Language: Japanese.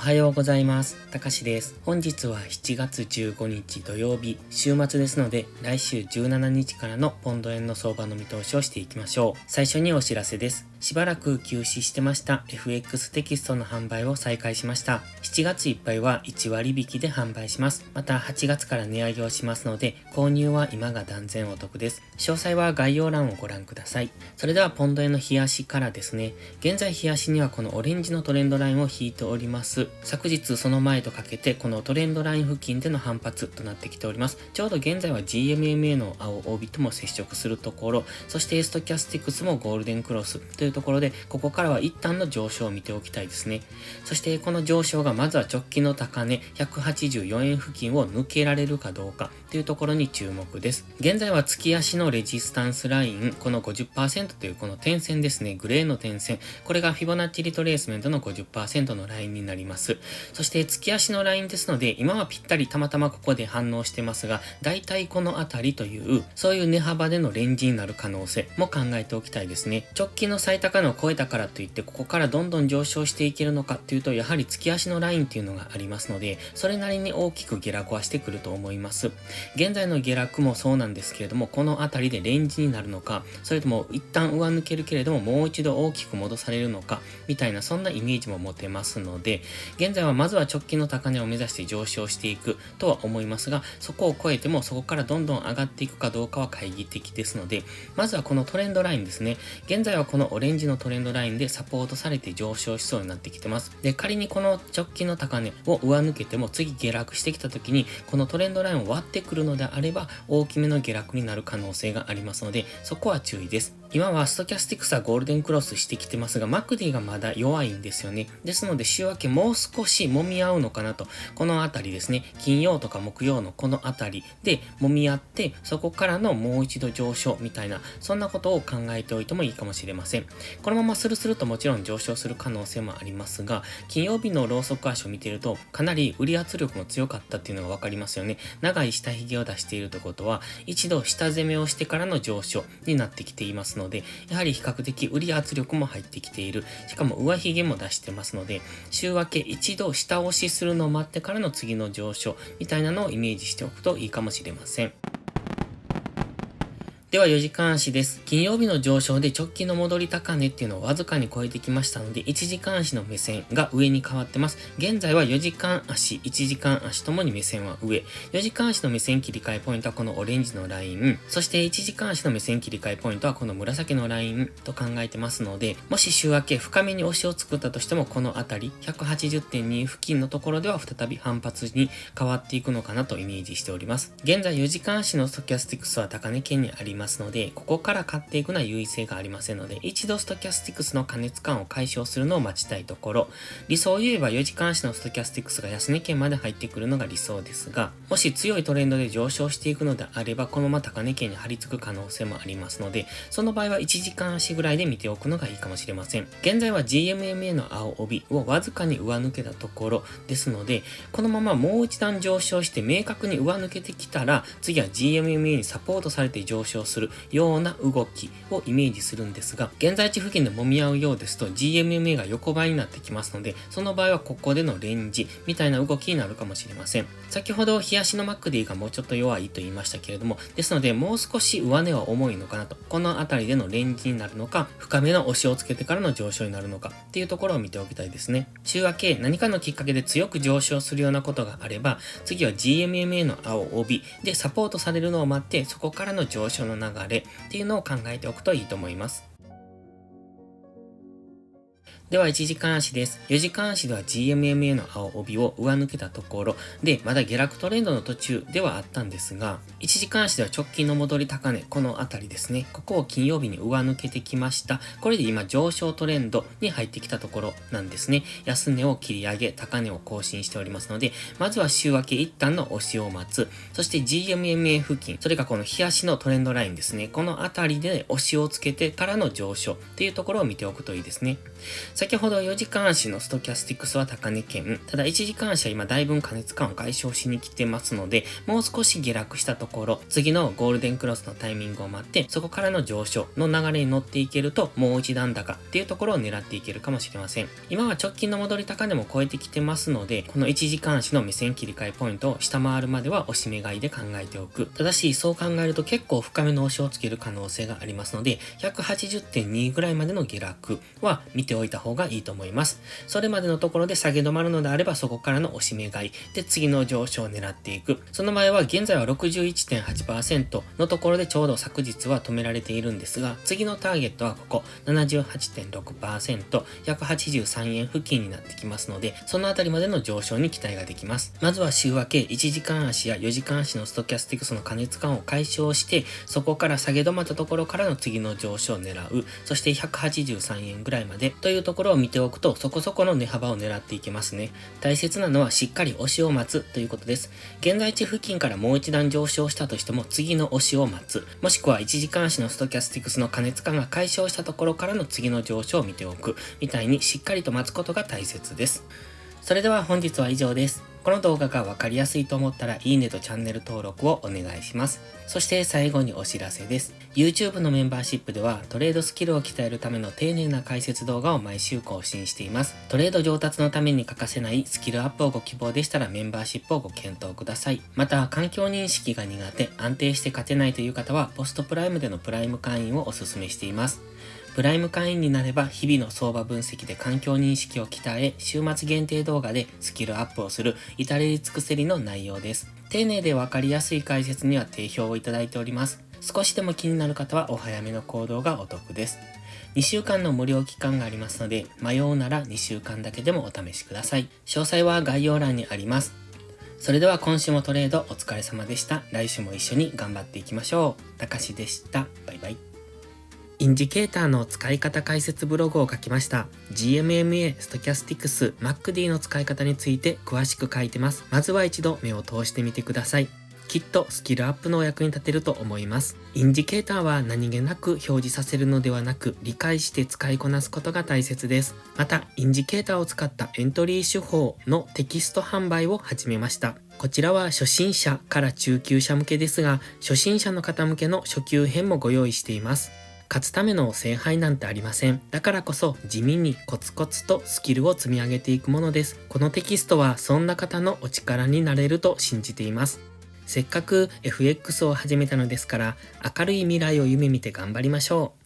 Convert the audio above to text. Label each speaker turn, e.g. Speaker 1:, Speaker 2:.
Speaker 1: はようございます。たかしです。本日は7月15日土曜日、週末ですので、来週17日からのポンド円の相場の見通しをしていきましょう。最初にお知らせです。しばらく休止してました FX テキストの販売を再開しました。7月いっぱいは1割引きで販売します。また8月から値上げをしますので、購入は今が断然お得です。詳細は概要欄をご覧ください。それではポンド円の日足からですね。現在日足にはこのオレンジのトレンドラインを引いております。昨日その前とかけてこのトレンドライン付近での反発となってきております。ちょうど現在は GMMA の青帯とも接触するところ、そしてストキャスティクスもゴールデンクロスというところで、ここからは一旦の上昇を見ておきたいですね。そしてこの上昇がまずは直近の高値184円付近を抜けられるかどうかというところに注目です。現在は月足のレジスタンスライン、この 50% というこの点線ですね、グレーの点線、これがフィボナッチリトレースメントの 50% のラインになります。そして月足のラインですので、今はぴったりたまたまここで反応してますが、だいたいこのあたりという、そういう値幅でのレンジになる可能性も考えておきたいですね。直近の最高値を超えたからといって、ここからどんどん上昇していけるのかっていうと、やはり月足のラインっていうのがありますので、それなりに大きく下落はしてくると思います。現在の下落もそうなんですけれども、このあたりでレンジになるのか、それとも一旦上抜けるけれども、もう一度大きく戻されるのか、みたいなそんなイメージも持てますので、現在はまずは直近の高値を目指して上昇していくとは思いますが、そこを超えてもそこからどんどん上がっていくかどうかは懐疑的ですので、まずはこのトレンドラインですね。現在はこのオレンジのトレンドラインでサポートされて上昇しそうになってきてます。で、仮にこの直近の高値を上抜けても次下落してきた時に、このトレンドラインを割ってくるのであれば、大きめの下落になる可能性がありますので、そこは注意です。今はストキャスティクスはゴールデンクロスしてきてますが、マクディがまだ弱いんですよね。ですので週明けもう少し揉み合うのかなと。このあたりですね。金曜とか木曜のこのあたりで揉み合って、そこからのもう一度上昇みたいな、そんなことを考えておいてもいいかもしれません。このままスルスルともちろん上昇する可能性もありますが、金曜日のローソク足を見ていると、かなり売り圧力も強かったっていうのがわかりますよね。長い下髭を出しているということは、一度下攻めをしてからの上昇になってきていますので、やはり比較的売り圧力も入ってきている。しかも上髭も出してますので、週明け一度下押しするのを待ってからの次の上昇みたいなのをイメージしておくといいかもしれません。では4時間足です。金曜日の上昇で直近の戻り高値っていうのをわずかに超えてきましたので、1時間足の目線が上に変わってます。現在は4時間足、1時間足ともに目線は上。4時間足の目線切り替えポイントはこのオレンジのライン、そして1時間足の目線切り替えポイントはこの紫のラインと考えてますので、もし週明け深めに押しを作ったとしても、このあたり 180.2 付近のところでは再び反発に変わっていくのかなとイメージしております。現在4時間足のストキャスティクスは高値圏にありますので、ここから買っていくのは優位性がありませんので、一度ストキャスティクスの過熱感を解消するのを待ちたいところ、理想を言えば4時間足のストキャスティクスが安値圏まで入ってくるのが理想ですが、もし強いトレンドで上昇していくのであれば、このまま高値圏に張り付く可能性もありますので、その場合は1時間足ぐらいで見ておくのがいいかもしれません。現在は GMMA の青帯をわずかに上抜けたところですので、このままもう一段上昇して明確に上抜けてきたら、次は GMMA にサポートされて上昇するような動きをイメージするんですが、現在地付近で揉み合うようですと GMMA が横ばいになってきますので、その場合はここでのレンジみたいな動きになるかもしれません。先ほど日足のマクディがもうちょっと弱いと言いましたけれども、ですのでもう少し上値は重いのかなと。このあたりでのレンジになるのか、深めの押しをつけてからの上昇になるのかっていうところを見ておきたいですね。週明け何かのきっかけで強く上昇するようなことがあれば、次は GMMA の青帯でサポートされるのを待って、そこからの上昇の流れっていうのを考えておくといいと思います。では1時間足です。4時間足では GMMA の青帯を上抜けたところで、まだ下落トレンドの途中ではあったんですが、1時間足では直近の戻り高値、このあたりですね。ここを金曜日に上抜けてきました。これで今上昇トレンドに入ってきたところなんですね。安値を切り上げ、高値を更新しておりますので、まずは週明け一旦の押しを待つ。そして GMMA 付近、それがこの日足のトレンドラインですね。このあたりで押しをつけてからの上昇っていうところを見ておくといいですね。先ほど4時間足のストキャスティクスは高値圏、ただ1時間足は今だいぶ過熱感を解消しに来てますので、もう少し下落したところ、次のゴールデンクロスのタイミングを待って、そこからの上昇の流れに乗っていけると、もう一段高っていうところを狙っていけるかもしれません。今は直近の戻り高値も超えてきてますので、この1時間足の目線切り替えポイントを下回るまでは押し目買いで考えておく。ただし、そう考えると結構深めの押しをつける可能性がありますので、180.2 ぐらいまでの下落は見ておいた方がいいと思います。それまでのところで下げ止まるのであれば、そこからの押し目買いで次の上昇を狙っていく。その場合は現在は 61.8% のところでちょうど昨日は止められているんですが、次のターゲットはここ 78.6%、183円付近になってきますので、そのあたりまでの上昇に期待ができます。まずは週明け1時間足や4時間足のストキャスティクスの過熱感を解消して、そこから下げ止まったところからの次の上昇を狙う。そして183円ぐらいまでというところを見ておくと、そこそこの値幅を狙っていけますね。大切なのはしっかり押しを待つということです。現在地付近からもう一段上昇したとしても、次の押しを待つ。もしくは1時間足のストキャスティクスの過熱感が解消したところからの次の上昇を見ておく。みたいにしっかりと待つことが大切です。それでは本日は以上です。この動画がわかりやすいと思ったらいいねとチャンネル登録をお願いします。そして最後にお知らせです。YouTube のメンバーシップではトレードスキルを鍛えるための丁寧な解説動画を毎週更新しています。トレード上達のために欠かせないスキルアップをご希望でしたらメンバーシップをご検討ください。また、環境認識が苦手、安定して勝てないという方はポストプライムでのプライム会員をお勧めしています。プライム会員になれば日々の相場分析で環境認識を鍛え、週末限定動画でスキルアップをする至れり尽くせりの内容です。丁寧でわかりやすい解説には定評をいただいております。少しでも気になる方はお早めの行動がお得です。2週間の無料期間がありますので、迷うなら2週間だけでもお試しください。詳細は概要欄にあります。それでは今週もトレードお疲れ様でした。来週も一緒に頑張っていきましょう。たかしでした。バイバイ。インジケーターの使い方解説ブログを書きました。GMMA、ストキャスティクス、MACD の使い方について詳しく書いてます。まずは一度目を通してみてください。きっとスキルアップのお役に立てると思います。インジケーターは何気なく表示させるのではなく、理解して使いこなすことが大切です。また、インジケーターを使ったエントリー手法のテキスト販売を始めました。こちらは初心者から中級者向けですが、初心者の方向けの初級編もご用意しています。勝つための聖杯なんてありません。だからこそ地味にコツコツとスキルを積み上げていくものです。このテキストはそんな方のお力になれると信じています。せっかく FX を始めたのですから、明るい未来を夢見て頑張りましょう。